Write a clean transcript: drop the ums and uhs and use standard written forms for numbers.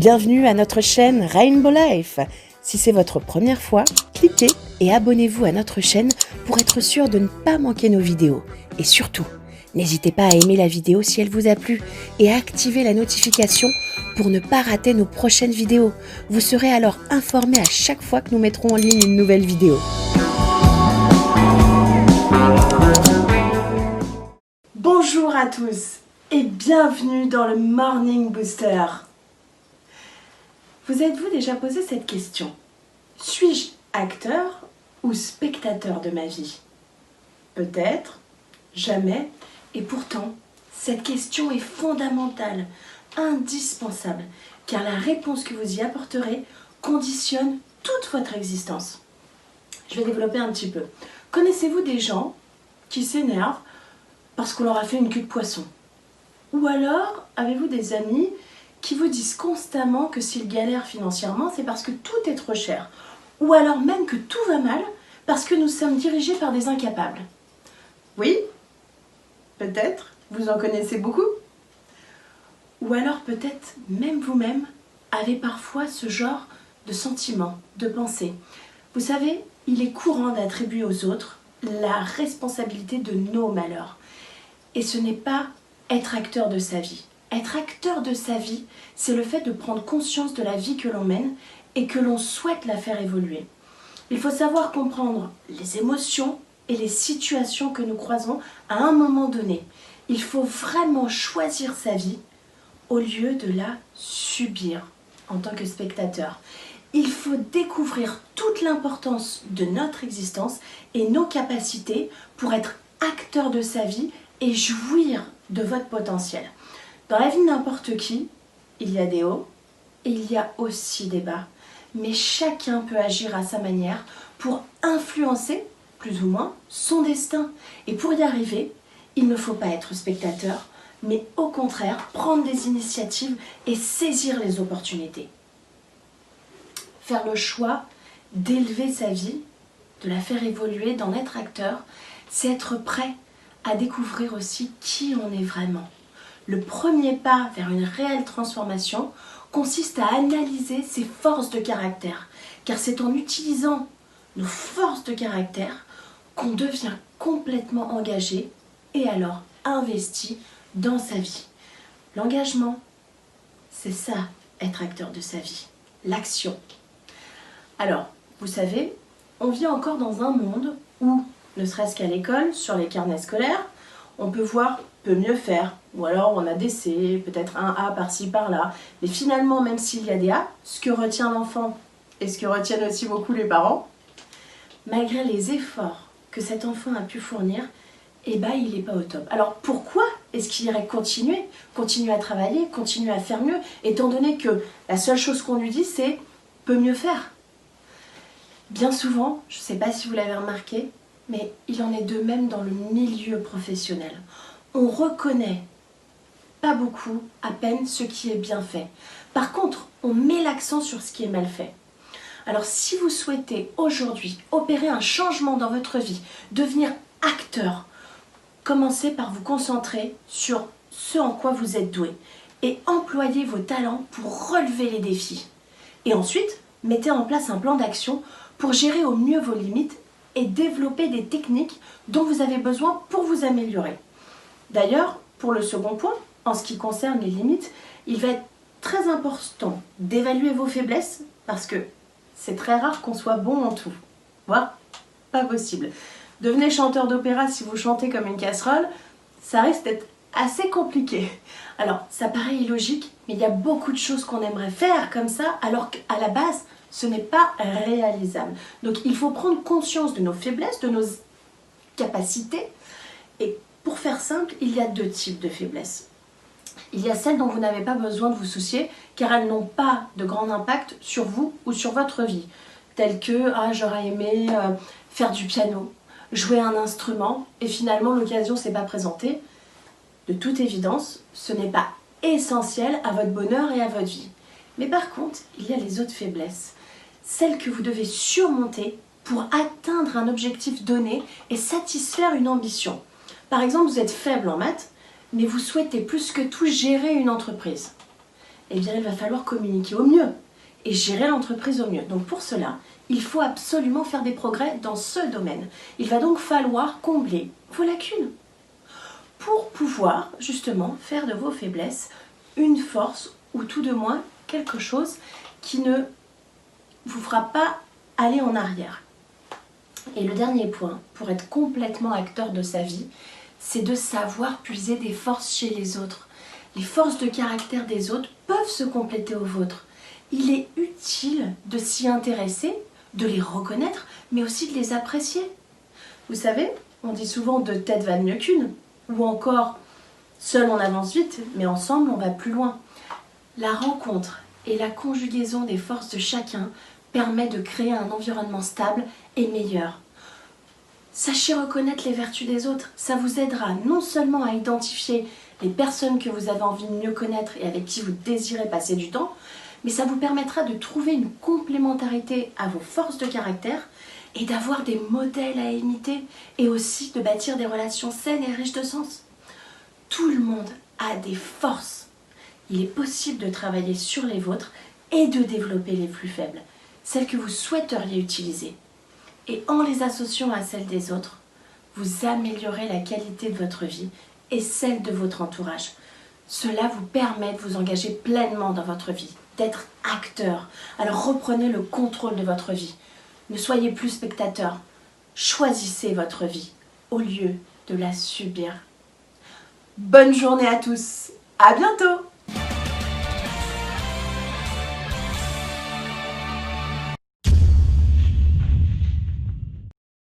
Bienvenue à notre chaîne Rainbow Life. Si c'est votre première fois, cliquez et abonnez-vous à notre chaîne pour être sûr de ne pas manquer nos vidéos. Et surtout, n'hésitez pas à aimer la vidéo si elle vous a plu et à activer la notification pour ne pas rater nos prochaines vidéos. Vous serez alors informé à chaque fois que nous mettrons en ligne une nouvelle vidéo. Bonjour à tous et bienvenue dans le Morning Booster. Vous êtes-vous déjà posé cette question? Suis-je acteur ou spectateur de ma vie? Peut-être, jamais, et pourtant, cette question est fondamentale, indispensable, car la réponse que vous y apporterez conditionne toute votre existence. Je vais développer un petit peu. Connaissez-vous des gens qui s'énervent parce qu'on leur a fait une queue de poisson? Ou alors, avez-vous des amis qui vous disent constamment que s'ils galèrent financièrement, c'est parce que tout est trop cher? Ou alors même que tout va mal parce que nous sommes dirigés par des incapables? Oui? Peut-être, vous en connaissez beaucoup? Ou alors peut-être même vous-même avez parfois ce genre de sentiment, de pensée. Vous savez, il est courant d'attribuer aux autres la responsabilité de nos malheurs. Et ce n'est pas être acteur de sa vie. Être acteur de sa vie, c'est le fait de prendre conscience de la vie que l'on mène et que l'on souhaite la faire évoluer. Il faut savoir comprendre les émotions et les situations que nous croisons à un moment donné. Il faut vraiment choisir sa vie au lieu de la subir en tant que spectateur. Il faut découvrir toute l'importance de notre existence et nos capacités pour être acteur de sa vie et jouir de votre potentiel. Dans la vie de n'importe qui, il y a des hauts et il y a aussi des bas. Mais chacun peut agir à sa manière pour influencer, plus ou moins, son destin. Et pour y arriver, il ne faut pas être spectateur, mais au contraire, prendre des initiatives et saisir les opportunités. Faire le choix d'élever sa vie, de la faire évoluer, d'en être acteur, c'est être prêt à découvrir aussi qui on est vraiment. Le premier pas vers une réelle transformation consiste à analyser ses forces de caractère, car c'est en utilisant nos forces de caractère qu'on devient complètement engagé et alors investi dans sa vie. L'engagement, c'est ça, être acteur de sa vie, l'action. Alors, vous savez, on vit encore dans un monde où, ne serait-ce qu'à l'école, sur les carnets scolaires, on peut voir peut mieux faire, ou alors on a des C, peut-être un A par-ci par-là. Mais finalement, même s'il y a des A, ce que retient l'enfant et ce que retiennent aussi beaucoup les parents, malgré les efforts que cet enfant a pu fournir, eh ben, il n'est pas au top. Alors pourquoi est-ce qu'il irait continuer à travailler, continuer à faire mieux, étant donné que la seule chose qu'on lui dit, c'est peut mieux faire? Bien souvent, je ne sais pas si vous l'avez remarqué, mais il en est de même dans le milieu professionnel. On reconnaît pas beaucoup, à peine, ce qui est bien fait. Par contre, on met l'accent sur ce qui est mal fait. Alors si vous souhaitez aujourd'hui opérer un changement dans votre vie, devenir acteur, commencez par vous concentrer sur ce en quoi vous êtes doué et employez vos talents pour relever les défis. Et ensuite, mettez en place un plan d'action pour gérer au mieux vos limites et développer des techniques dont vous avez besoin pour vous améliorer. D'ailleurs, pour le second point, en ce qui concerne les limites, il va être très important d'évaluer vos faiblesses parce que c'est très rare qu'on soit bon en tout. Voire, pas possible. Devenez chanteur d'opéra si vous chantez comme une casserole, ça risque d'être assez compliqué. Alors, ça paraît illogique, mais il y a beaucoup de choses qu'on aimerait faire comme ça, alors qu'à la base, ce n'est pas réalisable. Donc il faut prendre conscience de nos faiblesses, de nos capacités. Et pour faire simple, il y a deux types de faiblesses. Il y a celles dont vous n'avez pas besoin de vous soucier, car elles n'ont pas de grand impact sur vous ou sur votre vie. Telles que, j'aurais aimé faire du piano, jouer un instrument, et finalement l'occasion ne s'est pas présentée. De toute évidence, ce n'est pas essentiel à votre bonheur et à votre vie. Mais par contre, il y a les autres faiblesses. Celles que vous devez surmonter pour atteindre un objectif donné et satisfaire une ambition. Par exemple, vous êtes faible en maths, mais vous souhaitez plus que tout gérer une entreprise. eh bien, il va falloir communiquer au mieux et gérer l'entreprise au mieux. Donc pour cela, il faut absolument faire des progrès dans ce domaine. Il va donc falloir combler vos lacunes pour pouvoir justement faire de vos faiblesses une force ou tout de moins quelque chose qui ne vous fera pas aller en arrière. Et le dernier point, pour être complètement acteur de sa vie, c'est de savoir puiser des forces chez les autres. Les forces de caractère des autres peuvent se compléter aux vôtres. Il est utile de s'y intéresser, de les reconnaître, mais aussi de les apprécier. Vous savez, on dit souvent deux têtes valent mieux qu'une, ou encore seul on avance vite, mais ensemble on va plus loin. La rencontre et la conjugaison des forces de chacun permet de créer un environnement stable et meilleur. Sachez reconnaître les vertus des autres, ça vous aidera non seulement à identifier les personnes que vous avez envie de mieux connaître et avec qui vous désirez passer du temps, mais ça vous permettra de trouver une complémentarité à vos forces de caractère et d'avoir des modèles à imiter et aussi de bâtir des relations saines et riches de sens. Tout le monde a des forces. Il est possible de travailler sur les vôtres et de développer les plus faibles, celles que vous souhaiteriez utiliser. Et en les associant à celles des autres, vous améliorez la qualité de votre vie et celle de votre entourage. Cela vous permet de vous engager pleinement dans votre vie, d'être acteur. Alors reprenez le contrôle de votre vie. Ne soyez plus spectateur. Choisissez votre vie au lieu de la subir. Bonne journée à tous. À bientôt.